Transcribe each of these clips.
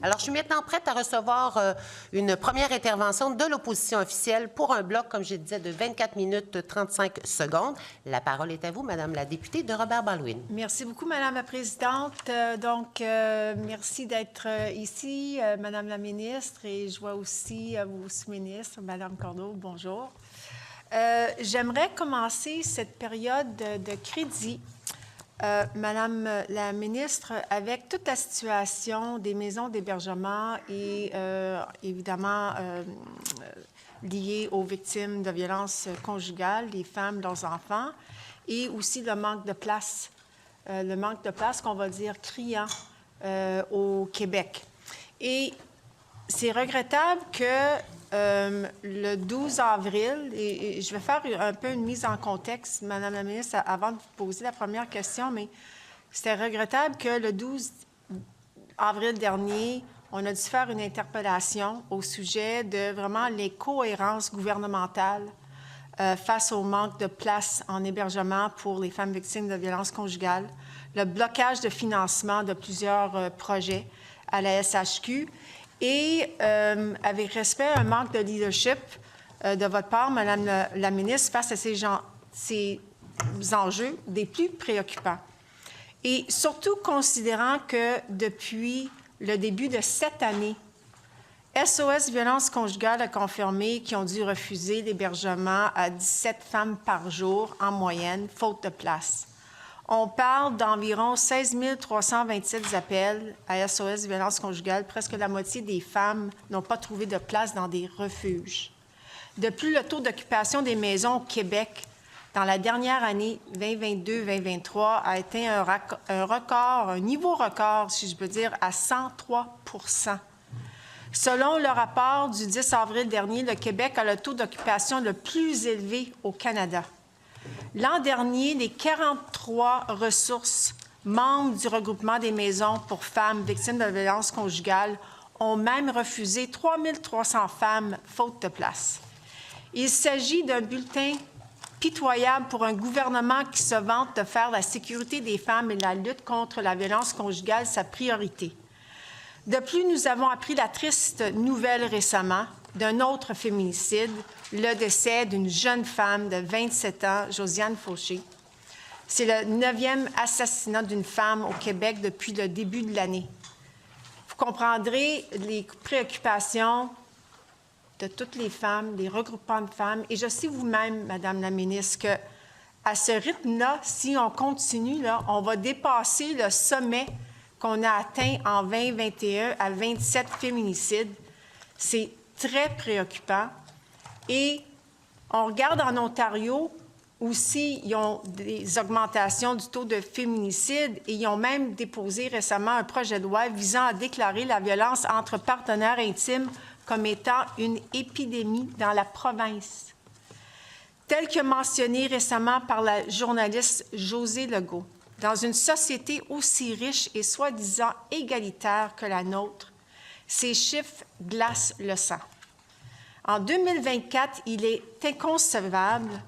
Alors, je suis maintenant prête à recevoir une première intervention de l'opposition officielle pour un bloc, comme je disais, de 24 minutes 35 secondes. La parole est à vous, Madame la députée de Robert-Baldwin. Merci beaucoup, Madame la présidente. Merci d'être ici, Madame la ministre, et je vois aussi vos sous-ministres, Madame Cordeau, bonjour. J'aimerais commencer cette période de crédit, Madame la ministre, avec toute la situation des maisons d'hébergement et évidemment liée aux victimes de violences conjugales, les femmes, leurs enfants, et aussi le manque de place. Le manque de place qu'on va dire criant au Québec. Et c'est regrettable que le 12 avril, et je vais faire un peu une mise en contexte, Madame la ministre, avant de vous poser la première question, mais c'était regrettable que le 12 avril dernier, on a dû faire une interpellation au sujet de vraiment les cohérences gouvernementales face au manque de place en hébergement pour les femmes victimes de violences conjugales, le blocage de financement de plusieurs projets à la SHQ et, avec respect, un manque de leadership de votre part, Madame la ministre, face à ces enjeux des plus préoccupants. Et surtout considérant que depuis le début de cette année, SOS Violence conjugale a confirmé qu'ils ont dû refuser l'hébergement à 17 femmes par jour en moyenne, faute de place. On parle d'environ 16 327 appels à SOS Violence conjugale. Presque la moitié des femmes n'ont pas trouvé de place dans des refuges. De plus, le taux d'occupation des maisons au Québec dans la dernière année 2022-2023 a atteint un niveau record, si je peux dire, à 103 %. Selon le rapport du 10 avril dernier, le Québec a le taux d'occupation le plus élevé au Canada. L'an dernier, les 43 ressources membres du regroupement des maisons pour femmes victimes de violences conjugales ont même refusé 3 300 femmes faute de place. Il s'agit d'un bulletin pitoyable pour un gouvernement qui se vante de faire la sécurité des femmes et la lutte contre la violence conjugale sa priorité. De plus, nous avons appris la triste nouvelle récemment d'un autre féminicide, le décès d'une jeune femme de 27 ans, Josiane Fauché. C'est le 9e assassinat d'une femme au Québec depuis le début de l'année. Vous comprendrez les préoccupations de toutes les femmes, les regroupements de femmes. Et je sais vous-même, Madame la ministre, qu'à ce rythme-là, si on continue, là, on va dépasser le sommet qu'on a atteint en 2021 à 27 féminicides. C'est très préoccupant. Et on regarde en Ontario aussi, ils ont des augmentations du taux de féminicide et ils ont même déposé récemment un projet de loi visant à déclarer la violence entre partenaires intimes comme étant une épidémie dans la province. Tel que mentionné récemment par la journaliste Josée Legault. Dans une société aussi riche et soi-disant égalitaire que la nôtre, ces chiffres glacent le sang. En 2024, il est inconcevable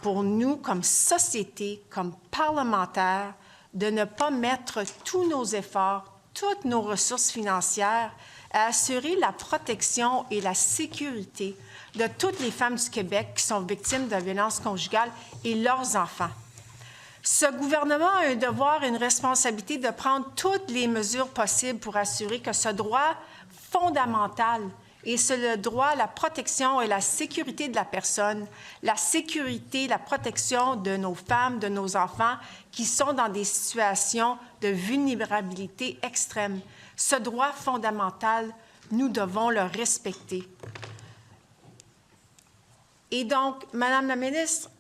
pour nous, comme société, comme parlementaires, de ne pas mettre tous nos efforts, toutes nos ressources financières à assurer la protection et la sécurité de toutes les femmes du Québec qui sont victimes de violences conjugales et leurs enfants. Ce gouvernement a un devoir et une responsabilité de prendre toutes les mesures possibles pour assurer que ce droit fondamental, et c'est le droit à la protection et la sécurité de la personne, la sécurité, la protection de nos femmes, de nos enfants qui sont dans des situations de vulnérabilité extrême. Ce droit fondamental, nous devons le respecter. Et donc, Madame la ministre,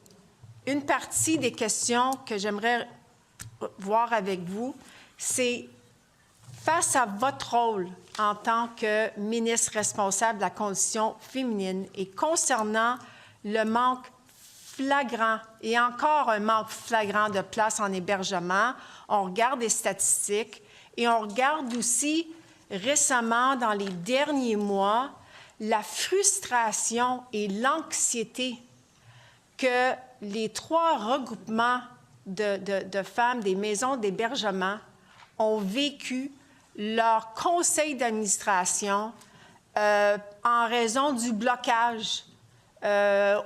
une partie des questions que j'aimerais voir avec vous, c'est face à votre rôle en tant que ministre responsable de la condition féminine et concernant le manque flagrant et encore un manque flagrant de place en hébergement, on regarde les statistiques et on regarde aussi récemment, dans les derniers mois, la frustration et l'anxiété que les 3 regroupements de femmes des maisons d'hébergement ont vécu leur conseil d'administration en raison du blocage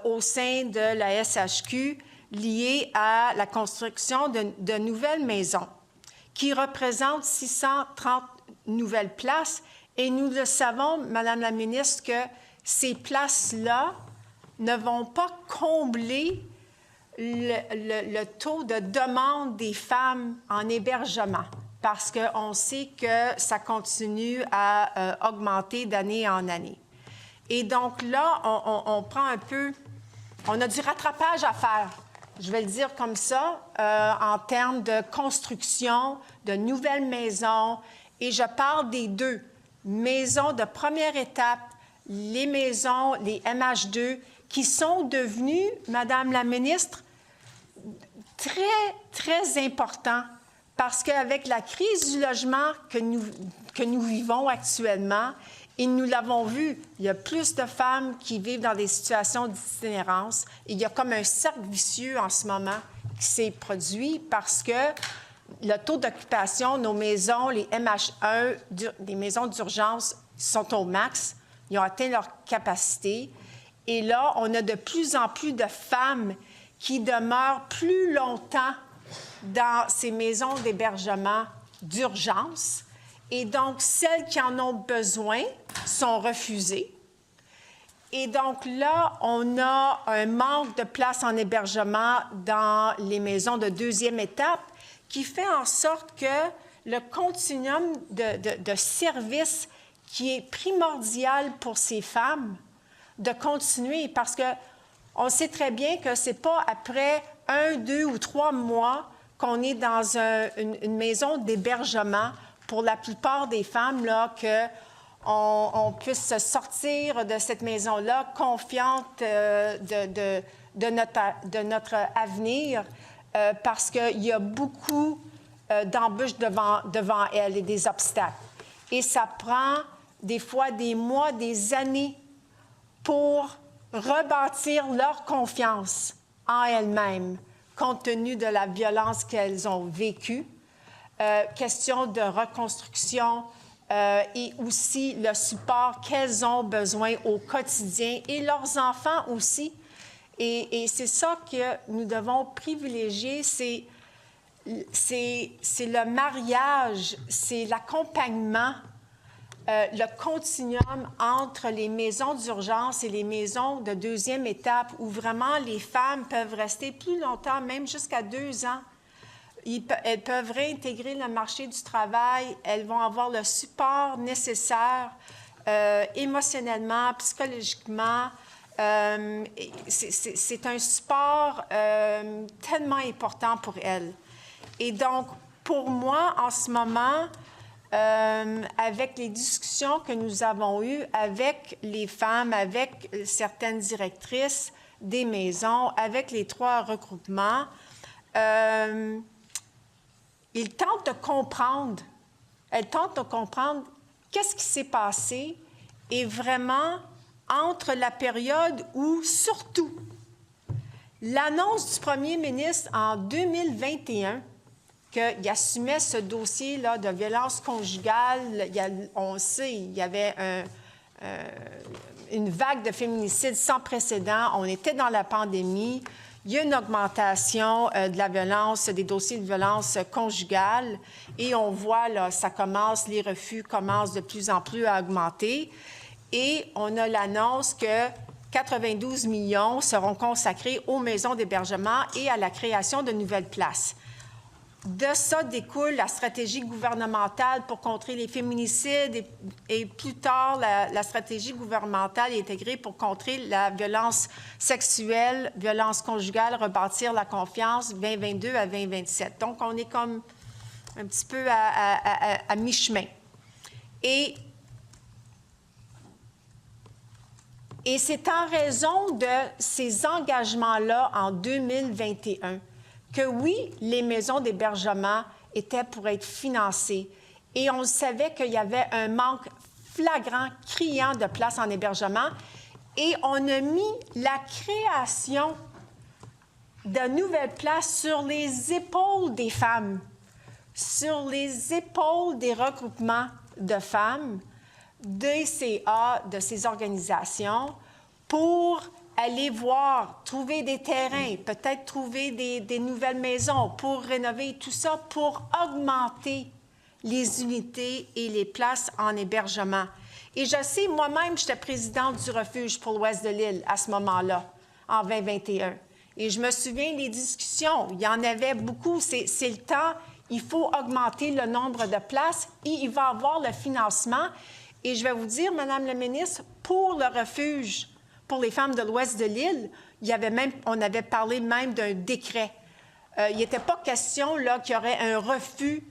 au sein de la SHQ lié à la construction de nouvelles maisons qui représentent 630 nouvelles places. Et nous le savons, Madame la ministre, que ces places-là ne vont pas combler le taux de demande des femmes en hébergement parce qu'on sait que ça continue à augmenter d'année en année. Et donc là, on prend un peu... On a du rattrapage à faire, je vais le dire comme ça, en termes de construction, de nouvelles maisons. Et je parle des deux. Maisons de première étape, les maisons, les MH2, qui sont devenues, Madame la ministre, très, très importants parce qu'avec la crise du logement que nous vivons actuellement, et nous l'avons vu, il y a plus de femmes qui vivent dans des situations d'itinérance. Il y a comme un cercle vicieux en ce moment qui s'est produit parce que le taux d'occupation, nos maisons, les MH1, les maisons d'urgence, sont au max. Ils ont atteint leur capacité. Et là, on a de plus en plus de femmes qui demeurent plus longtemps dans ces maisons d'hébergement d'urgence. Et donc, celles qui en ont besoin sont refusées. Et donc là, on a un manque de place en hébergement dans les maisons de deuxième étape qui fait en sorte que le continuum de services qui est primordial pour ces femmes de continuer, parce qu'on sait très bien que ce n'est pas après 1, 2 ou 3 mois qu'on est dans une maison d'hébergement pour la plupart des femmes, là, qu'on puisse sortir de cette maison-là confiante de notre avenir, parce qu'il y a beaucoup d'embûches devant elles et des obstacles. Et ça prend des fois des mois, des années pour rebâtir leur confiance en elles-mêmes, compte tenu de la violence qu'elles ont vécue. Question de reconstruction et aussi le support qu'elles ont besoin au quotidien et leurs enfants aussi. Et c'est ça que nous devons privilégier, c'est le mariage, c'est l'accompagnement, le continuum entre les maisons d'urgence et les maisons de deuxième étape où vraiment les femmes peuvent rester plus longtemps, même jusqu'à 2 ans. Elles peuvent réintégrer le marché du travail, elles vont avoir le support nécessaire émotionnellement, psychologiquement. C'est un support tellement important pour elles. Et donc, pour moi, en ce moment, avec les discussions que nous avons eues avec les femmes, avec certaines directrices des maisons, avec les 3 regroupements, ils tentent de comprendre, elles tentent de comprendre qu'est-ce qui s'est passé et vraiment entre la période où, surtout, l'annonce du premier ministre en 2021 qu'il assumait ce dossier-là de violence conjugale, on sait, il y avait une vague de féminicides sans précédent, on était dans la pandémie. Il y a une augmentation de la violence, des dossiers de violence conjugale, et on voit, là, les refus commencent de plus en plus à augmenter. Et on a l'annonce que 92 millions seront consacrés aux maisons d'hébergement et à la création de nouvelles places. De ça découle la stratégie gouvernementale pour contrer les féminicides et plus tard, la stratégie gouvernementale intégrée pour contrer la violence sexuelle, violence conjugale, rebâtir la confiance 2022 à 2027. Donc, on est comme un petit peu à mi-chemin. Et c'est en raison de ces engagements-là en 2021 que oui, les maisons d'hébergement étaient pour être financées. Et on savait qu'il y avait un manque flagrant, criant de places en hébergement. Et on a mis la création de nouvelles places sur les épaules des femmes sur les épaules des regroupements de femmes, des CA, de ces organisations, pour aller voir, trouver des terrains, peut-être trouver des nouvelles maisons, pour rénover tout ça, pour augmenter les unités et les places en hébergement. Et je sais, moi-même, j'étais présidente du refuge pour l'Ouest de l'île à ce moment-là, en 2021. Et je me souviens des discussions, il y en avait beaucoup, c'est le temps, il faut augmenter le nombre de places et il va y avoir le financement. Et je vais vous dire, Madame la ministre, pour le refuge pour les femmes de l'Ouest de l'île, on avait parlé même d'un décret. Il n'était pas question là qu'il y aurait un refus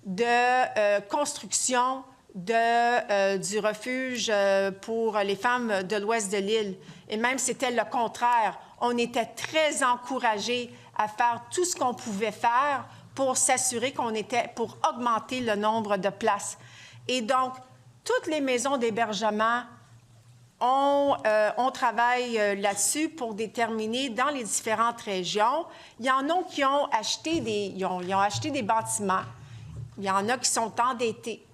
de construction du refuge pour les femmes de l'Ouest de l'île. Et même c'était le contraire. On était très encouragés à faire tout ce qu'on pouvait faire pour s'assurer pour augmenter le nombre de places. Et donc, toutes les maisons d'hébergement, on travaille là-dessus pour déterminer dans les différentes régions. Il y en a qui ont acheté ils ont acheté des bâtiments. Il y en a qui sont endettés.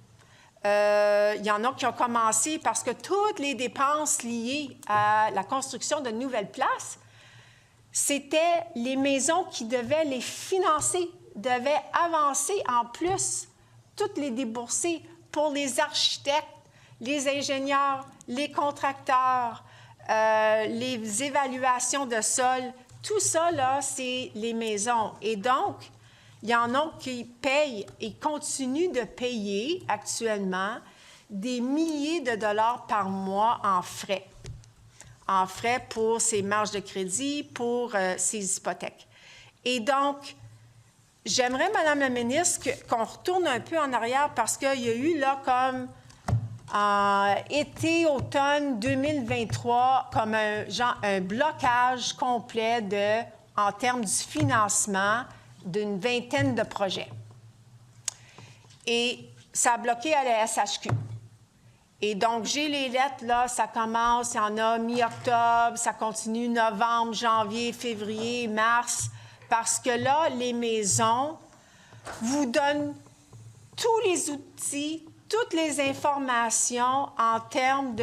Il y en a qui ont commencé parce que toutes les dépenses liées à la construction de nouvelles places, c'était les maisons qui devaient les financer, devaient avancer en plus, toutes les débourser pour les architectes, les ingénieurs, les contracteurs, les évaluations de sol. Tout ça, là, c'est les maisons. Et donc, il y en a qui payent et continuent de payer actuellement des milliers de dollars par mois en frais pour ces marges de crédit, pour ces hypothèques. Et donc, j'aimerais, Madame la ministre, qu'on retourne un peu en arrière parce qu'il y a eu, là, comme été-automne 2023, comme un blocage complet en termes du financement d'une vingtaine de projets. Et ça a bloqué à la SHQ. Et donc, j'ai les lettres, là, ça commence, il y en a mi-octobre, ça continue novembre, janvier, février, mars, parce que là, les maisons vous donnent tous les outils, toutes les informations en termes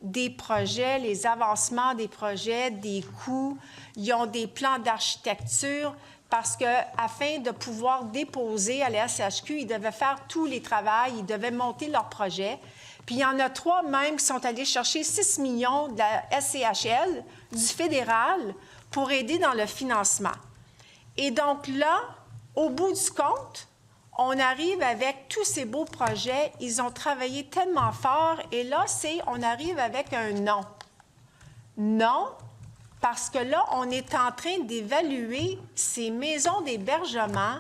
des projets, les avancements des projets, des coûts. Ils ont des plans d'architecture parce qu'afin de pouvoir déposer à la SHQ, ils devaient faire tous les travaux, ils devaient monter leur projet. Puis il y en a 3 même qui sont allés chercher 6 millions de la SCHL, du fédéral, pour aider dans le financement. Et donc là, au bout du compte, on arrive avec tous ces beaux projets. Ils ont travaillé tellement fort. Et là, on arrive avec un non. Non, parce que là, on est en train d'évaluer ces maisons d'hébergement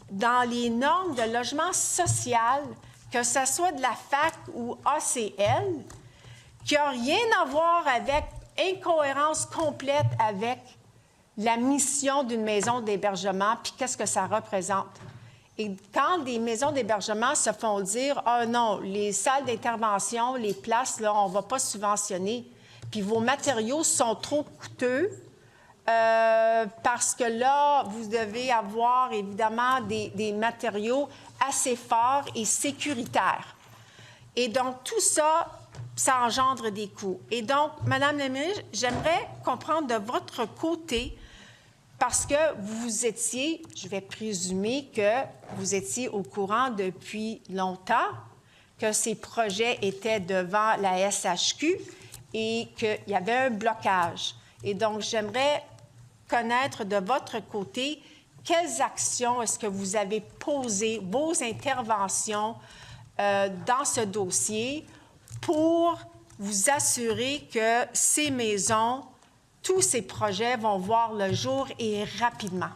dans les normes de logement social, que ce soit de la FAC ou ACL, qui n'a rien à voir avec incohérence complète avec la mission d'une maison d'hébergement, puis qu'est-ce que ça représente. Et quand des maisons d'hébergement se font dire « Ah non, les salles d'intervention, les places, là, on ne va pas subventionner, puis vos matériaux sont trop coûteux parce que là, vous devez avoir évidemment des matériaux assez forts et sécuritaires. » Et donc, tout ça, ça engendre des coûts. Et donc, Madame la ministre, j'aimerais comprendre de votre côté, parce que vous étiez, je vais présumer que vous étiez au courant depuis longtemps que ces projets étaient devant la SHQ et qu'il y avait un blocage. Et donc, j'aimerais connaître de votre côté quelles actions est-ce que vous avez posées, vos interventions dans ce dossier pour vous assurer que ces maisons, tous ces projets vont voir le jour et rapidement.